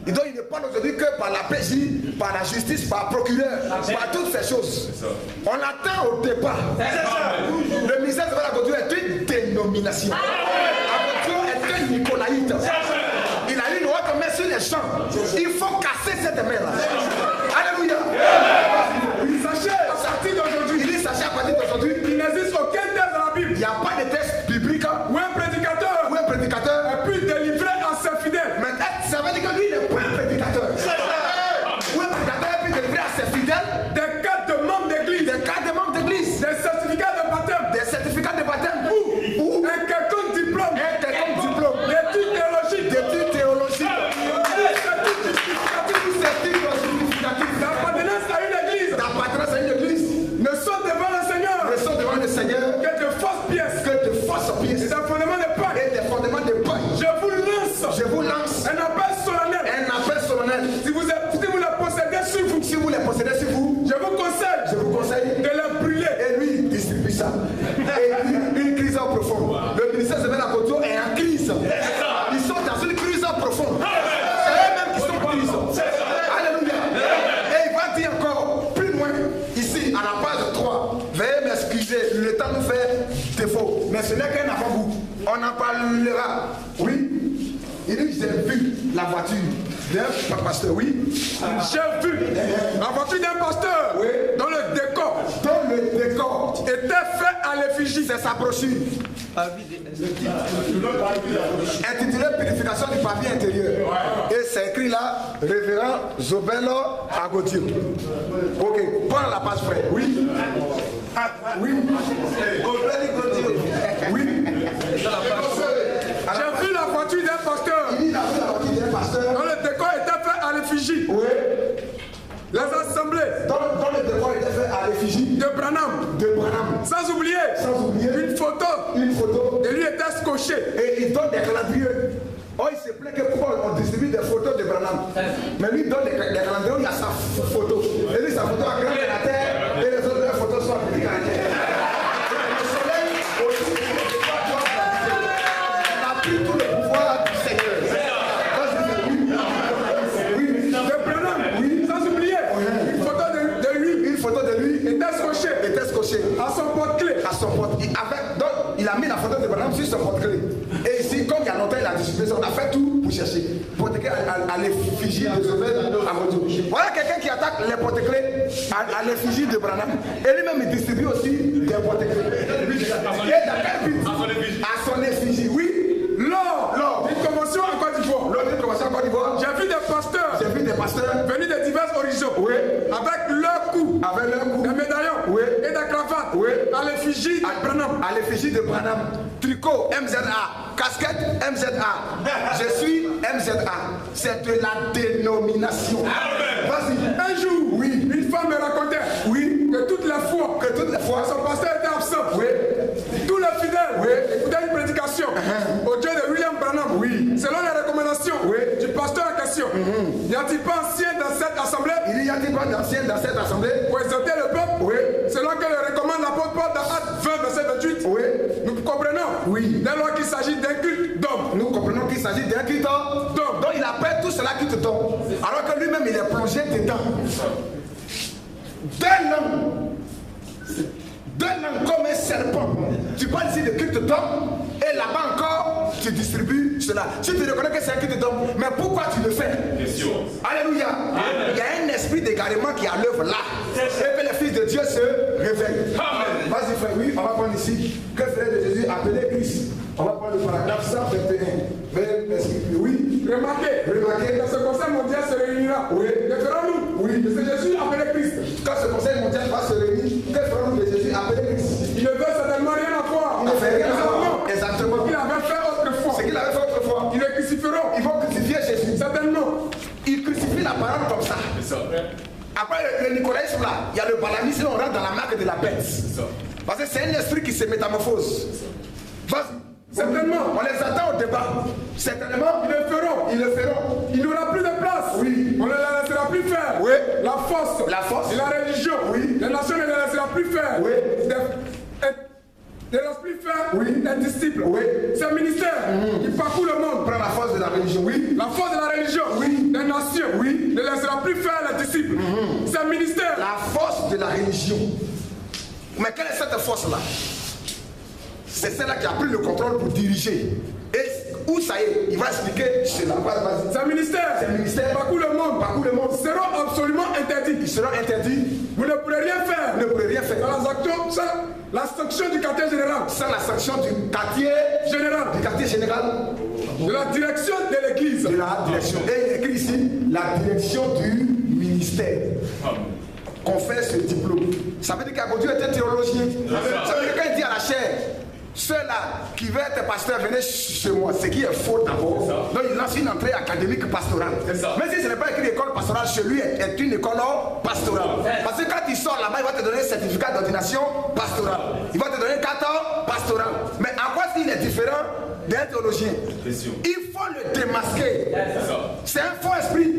Et donc il ne parle aujourd'hui que par la PJ, par la justice, par le procureur, par toutes ces choses. On attend au départ. Le ministère de la Culture est une dénomination. Agodio est un nicolaïte. Il a une autre main sur les champs. Il faut casser cette main-là. Alléluia. Sachez à partir d'aujourd'hui, Il dit sachez à partir d'aujourd'hui, il n'existe aucun test dans la Bible il n'y a pas de texte biblique où un prédicateur où un prédicateur. a pu délivrer à ses fidèles Mais ça veut dire que lui n'est pas un prédicateur. Où un prédicateur a pu délivrer à ses fidèles des cartes de membres d'église, des cas de membres d'église, des certificats de baptême des certificats de baptême ou un quelconque diplôme un quelconque diplôme d'études théologiques, d'études théologiques. d'études justificatives, Tout ce titre justificatif ce n'est qu'un avant-goût. On en parlera. Oui. Il dit, j'ai vu la voiture d'un pasteur, oui. J'ai vu la voiture d'un pasteur dont le décor était fait à l'effigie. C'est sa brochure. Intitulé Purification du papier intérieur. Et c'est écrit là, révérend Zobelo Agodio. Ok, prends la page frère. Oui. Oui. Oui. J'ai vu la voiture d'un pasteur. Il dit la voiture d'un pasteur. Dont le décor était fait à l'effigie. Oui. Les assemblées. Dans le décor était fait à l'effigie de Branham. Sans oublier. Une photo. De lui était scotchée. Et il donne des calendriers. Oh, il se plaît que Paul on distribue des photos de Branham. Mais lui il donne des calendriers où il y a sa photo. Et lui sa photo à grande de la terre. Et les autres photos sont appliquées à la terre. Le soleil aussi. Il a pris tout le pouvoir du Seigneur. Oui. De Branham. Oui. Sans oublier. Une photo de lui. Une photo de lui. Était scotchée. À son porte-clé. Donc, il a mis la photo de Branham sur son porte-clé. Et ici, comme il y a longtemps, il a distribué ça, on a fait tout pour chercher. Porte-clé à l'effigie de Zobel Agodio. Voilà quelqu'un qui attaque les porte-clés à l'effigie de Branham. Et lui-même, il distribue aussi des porte-clés. Et dans quel but? À son effigie, oui. Lors d'une convention en Côte d'Ivoire. J'ai vu des pasteurs. Venus de divers horizons. Oui. Avec leur cou. Des médaillons. Oui. Et des cravates. Oui. À l'effigie de Branham. À l'effigie de Branham. Tricot MZA. Casquette MZA. Je suis MZA. C'est de la dénomination. Vas-y. Un jour, oui. Une femme me racontait que toutes les fois son pasteur était absent. Oui. Tous les fidèles écoutaient une prédication au Dieu de William Branham. Selon les recommandations du pasteur en question. N'y a-t-il pas ancien dans cette assemblée? Il y a-t-il pas d'ancien dans cette assemblée? Pour exhorter le peuple. Selon que le recommande l'apôtre Paul dans Actes 20, verset 28. Nous comprenons. Dès lors qu'il s'agit d'un culte d'homme. Nous comprenons qu'il s'agit d'un culte d'homme. Donc il appelle tout cela culte d'homme. Alors que lui-même il est plongé dedans. Deux langues comme un serpent. Tu parles ici de culte d'homme et là-bas encore tu distribues cela. Si tu reconnais que c'est un culte d'homme, mais pourquoi tu le fais? Alléluia. Il y a un esprit d'égarement qui est à l'œuvre là. Et que les fils de Dieu se réveillent. Vas-y frère, oui, on va prendre ici. Que frère de Jésus appelé Christ? On va prendre le paragraphe 121. Oui. Remarquez. Quand ce conseil mondial se réunira. Que ferons-nous? Oui. C'est Jésus appelé Christ. Quand ce conseil mondial va se réunir, que ferons-nous de Jésus appelé Christ? Il ne veut certainement rien à voir. Il ne fait rien à voir. Exactement. Ce qu'il avait fait autrefois. Ce qu'il avait fait autrefois. Ils le crucifieront. Ils vont crucifier Jésus. Certainement. Ils crucifient la parole comme ça. Après le nicolaïsme là, il y a le balamisme, on rentre dans la marque de la bête. Parce que c'est un esprit qui se métamorphose. Vas-y. Certainement. On les attend au débat. Certainement. Ils le feront. Il n'y aura plus de place. On ne les laissera plus faire. La force. Et la religion. Les nations ne les laissera plus faire. Ne laisse plus faire des disciples. C'est un ministère qui parcourt le monde. Prends la force de la religion. La force de la religion. Des nations. Ne laissera plus faire les disciples. C'est un ministère. La force de la religion. Mais quelle est cette force-là? C'est celle-là qui a pris le contrôle pour diriger. Et où ça y est, il va expliquer cela. C'est un ministère. Parcourt le monde. Ils seront absolument interdits. Vous ne pourrez rien faire. Sans la sanction du quartier général. Sans la sanction du quartier général. De la direction de l'église. Et il est écrit ici, la direction du ministère. Qu'on fait ce diplôme. Ça veut dire qu'Agodio était théologien. Ça veut dire quand il dit à la chair, ceux-là qui veulent être pasteurs, venez chez moi. Ce qui est faux d'abord. Donc il lance une entrée académique pastorale. Même si ce n'est pas écrit école pastorale, chez lui est une école pastorale. Parce que quand il sort là-bas, il va te donner un certificat d'ordination pastorale. Il va te donner 14 pastorale. Mais en quoi il est différent d'un théologien? Il faut le démasquer. C'est un faux esprit.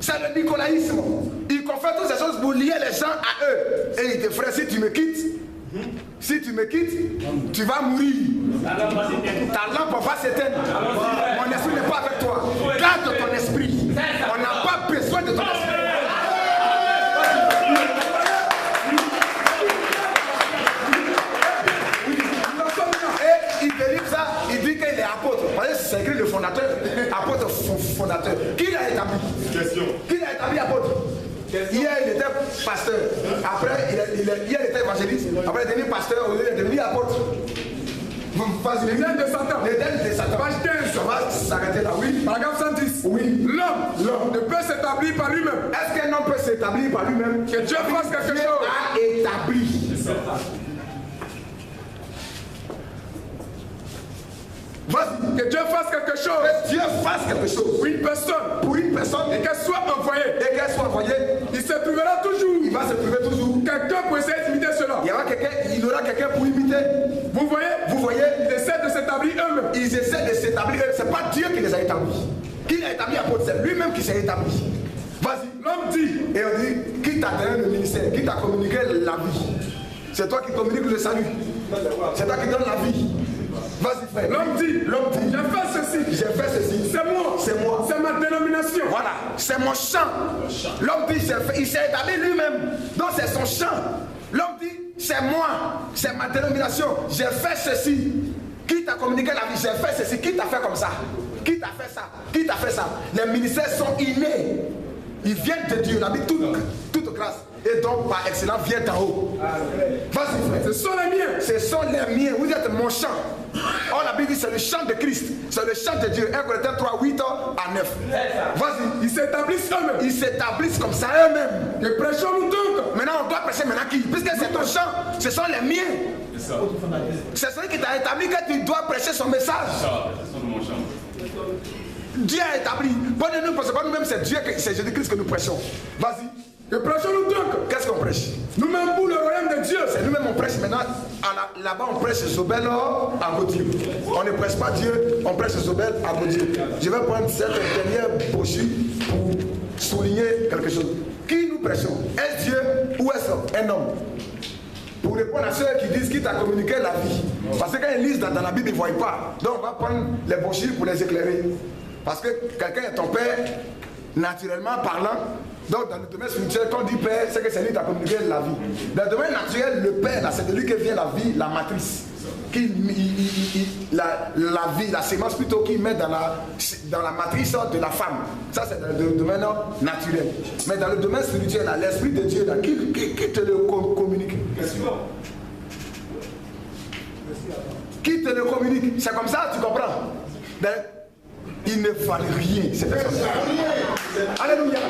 C'est le nicolaïsme. Il confère toutes ces choses pour lier les gens à eux. Et il te ferait, si tu me quittes, tu vas mourir. Ta lampe va s'éteindre. Mon esprit n'est pas avec toi. Garde ton esprit. On n'a pas besoin de ton esprit. Hier, il était pasteur. Après, hier, il était évangéliste. Après, il est devenu pasteur. Il est devenu apôtre. Les dents de Satan. Les dents de Satan. Page 15. On va s'arrêter là, oui. Paragraphe 110. Oui. L'homme ne peut s'établir par lui-même. Est-ce qu'un homme peut s'établir par lui-même? Que Dieu fasse quelque Dieu chose. a établi. Vas-y. Que Dieu fasse quelque chose. Que Dieu fasse quelque chose. Pour une personne. Pour une personne. Et qu'elle soit envoyée. Et qu'elle soit envoyée. Il se trouvera toujours. Il va se trouver toujours. Quelqu'un pour essayer d'imiter cela. Il y aura quelqu'un pour imiter. Vous voyez? Vous voyez? Ils essaient de s'établir eux-mêmes. Ils essaient de s'établir. C'est pas Dieu qui les a établis. Qui a établi apôtre? C'est lui-même qui s'est établi. Vas-y. L'homme dit. Et on dit, qui t'a donné le ministère? Qui t'a communiqué la vie? C'est toi qui communiques le salut. C'est toi qui donnes la vie. Vas-y frère. L'homme dit. J'ai fait ceci. J'ai fait ceci. C'est moi. C'est moi. C'est ma dénomination. Voilà. C'est mon chant. L'homme dit, il s'est établi lui-même. Donc c'est son chant. L'homme dit, c'est moi. C'est ma dénomination. J'ai fait ceci. Qui t'a communiqué la vie? J'ai fait ceci. Qui t'a fait comme ça? Qui t'a fait ça? Qui t'a fait ça? Les ministères sont innés. Ils viennent de Dieu. La Bible, toute grâce. Et donc, par excellence, vient d'en haut. Vas-y, frère. Ce sont les miens. Ce sont les miens. Vous êtes mon chant. Or, la Bible dit c'est le chant de Christ. C'est le chant de Dieu. 1 Corinthiens 3, 8 à 9. Vas-y. Ils s'établissent eux-mêmes. Ils s'établissent comme ça eux-mêmes. Que prêchons-nous donc. Maintenant, on doit prêcher maintenant qui? Puisque c'est ton chant. Ce sont les miens. C'est celui qui t'a établi que tu dois prêcher son message. Dieu a établi. Prenez-nous, parce que pas nous-mêmes, c'est Dieu, c'est Jésus-Christ que nous prêchons. Vas-y. Que prêchons-nous donc. Qu'est-ce qu'on prêche? Nous-mêmes pour le royaume de Dieu. C'est nous-mêmes on prêche maintenant. Là-bas on prêche Zobel à Gauthier. On ne prêche pas Dieu, on prêche Zobel à Gauthier. Je vais prendre cette dernière brochure pour souligner quelque chose. Qui nous prêchons? Est-ce Dieu ou est-ce un homme? Pour répondre à ceux qui disent qu'il t'a communiqué la vie. Parce que quand ils lisent dans la Bible, ils ne voient pas. Donc on va prendre les brochures pour les éclairer. Parce que quelqu'un est ton père, naturellement parlant. Donc dans le domaine spirituel, quand on dit père, c'est que c'est lui qui t'a communiqué la vie. Dans le domaine naturel, le père, là, c'est de lui que vient la vie, la matrice. La vie, la sémence plutôt qu'il met dans la matrice de la femme. Ça c'est dans le domaine naturel. Mais dans le domaine spirituel, l'esprit de Dieu, là, qui te le communique? Qui te le communique? C'est comme ça, tu comprends? Il ne fallait rien, cette personne. Alléluia.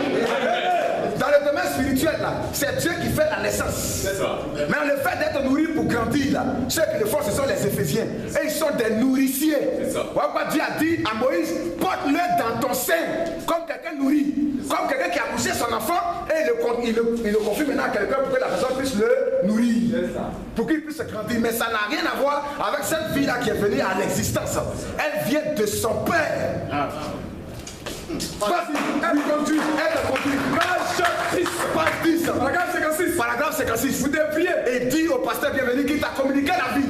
Dans le domaine spirituel, là, c'est Dieu qui fait la naissance. Mais le fait d'être nourri pour grandir, là, ceux qui le font, ce sont les Éphésiens. Et ils sont des nourriciers. Voilà, Dieu a dit à Moïse, porte-le dans ton sein, comme quelqu'un nourrit. Comme quelqu'un qui a poussé son enfant, et il le confie maintenant à quelqu'un pour que la personne puisse le nourrir. Pour qu'il puisse grandir. Mais ça n'a rien à voir avec cette vie-là qui est venue à l'existence. Elle vient de son père. Vas-y, elle conduit. Page 10. Paragraphe 56. Paragraphe 56. Vous devriez. Et dis au pasteur bienvenu qui t'a communiqué la vie.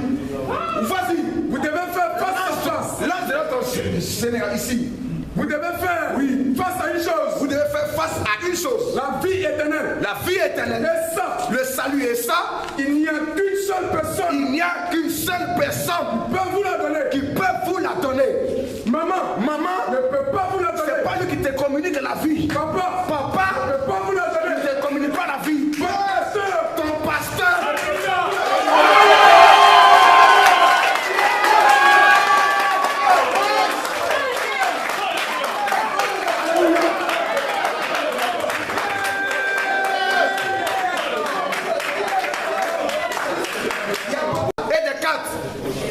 Vas-y. Vous devez faire face à face. Là, c'est notre général ici. Vous devez faire face à une chose. Vous devez faire face à une chose. La vie éternelle. La vie éternelle. Et ça. Le salut et ça. Il n'y a qu'une seule personne. Il n'y a qu'une seule personne. Qui peut vous la donner. Qui peut vous la donner. Maman. Maman. Ne peut pas vous la donner. C'est pas lui qui te communique la vie. Papa. Papa. Ne peut pas vous la donner. Il ne te communique pas la vie. Pasteur. Ton pasteur.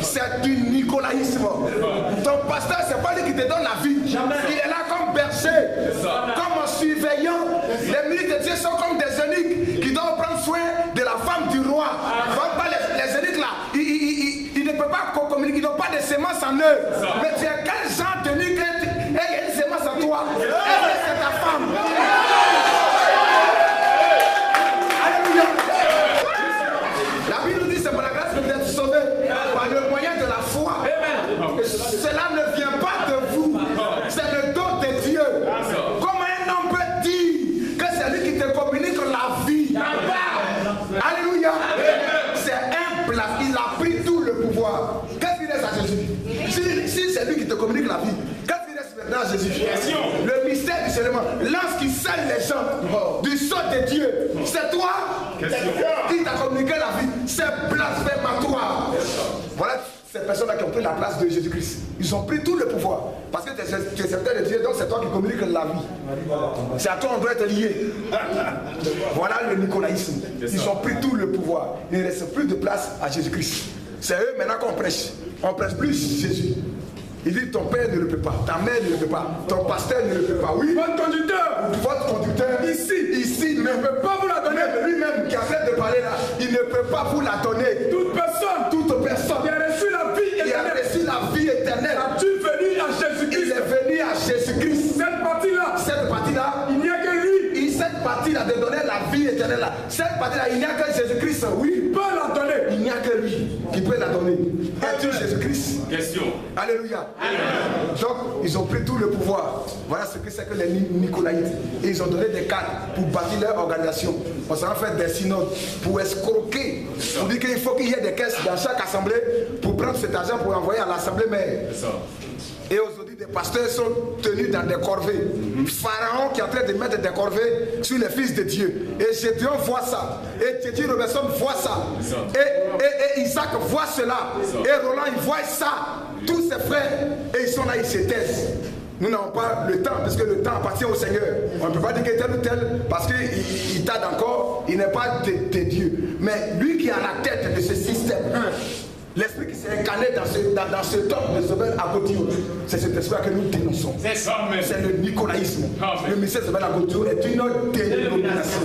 C'est du nicolaïsme. Ton pasteur, c'est pas lui qui te donne la vie. Il est là comme berger, comme surveillant. Les ministres de Dieu sont comme des eunuques qui doivent prendre soin de la femme du roi. Les eunuques là, ils ne peuvent pas communiquer, ils n'ont pas de sémence en eux. Mais tu es quel genre d'eunuque? Et il y a une sémence en toi. Et c'est ta femme. Alléluia. La Bible nous dit c'est pour la grâce que vous êtes sauvés par le moyen de la foi. Cela ne vient pas de vous, c'est le don de Dieu. Comment un homme peut dire que c'est lui qui te communique la vie? Alléluia. C'est un place, il a pris tout le pouvoir. Qu'est-ce qu'il laisse à Jésus? Si c'est lui qui te communique du sang de Dieu. C'est toi qui t'a communiqué la vie. C'est blasphématoire. Voilà ces personnes-là qui ont pris la place de Jésus-Christ. Ils ont pris tout le pouvoir. Parce que tu es serviteur de Dieu, donc c'est toi qui communiques la vie. C'est à toi on doit être lié. Voilà le nicolaïsme. Ils ont pris tout le pouvoir. Il ne reste plus de place à Jésus-Christ. C'est eux maintenant qu'on prêche. On prêche plus Jésus. Il dit ton père ne le peut pas, ta mère ne le peut pas, ton pasteur ne le peut pas. Oui, votre conducteur ici ne peut pas vous la donner. Lui-même qui a fait de parler là, il ne peut pas vous la donner. Toute personne qui a reçu la vie éternelle, as-tu venu à Jésus-Christ? Il est venu à Jésus-Christ. Cette partie-là, il n'y a que lui. Cette partie-là de donner la vie éternelle là, cette partie-là, il n'y a que Jésus-Christ. Oui, il peut la donner. Il n'y a que lui qui peut la donner. Es-tu Jésus-Christ? Question. Alléluia. Donc, ils ont pris tout le pouvoir. Voilà ce que c'est que les Nicolaïtes. Et ils ont donné des cadres pour bâtir leur organisation. On s'en fait des synodes pour escroquer. On dit qu'il faut qu'il y ait des caisses dans chaque assemblée pour prendre cet argent pour envoyer à l'assemblée mère. Et aujourd'hui, des pasteurs sont tenus dans des corvées. Pharaon qui est en train de mettre des corvées sur les fils de Dieu. Et Gédéon voit ça. Et Théodore Robertson voit ça. Et Isaac voit cela. Et Roland, il voit ça. Tous ses frères, et ils sont là, ils se taisent. Nous n'avons pas le temps, parce que le temps appartient au Seigneur. On ne peut pas dire que tel ou tel, parce qu'il tarde encore, il n'est pas de Dieu. Mais lui qui est à la tête de ce système, l'esprit qui s'est incarné dans ce temple de Zobel Agodio, c'est cet esprit que nous dénonçons. C'est le nicolaïsme. Le mystère de Zobel Agodio est une dénomination.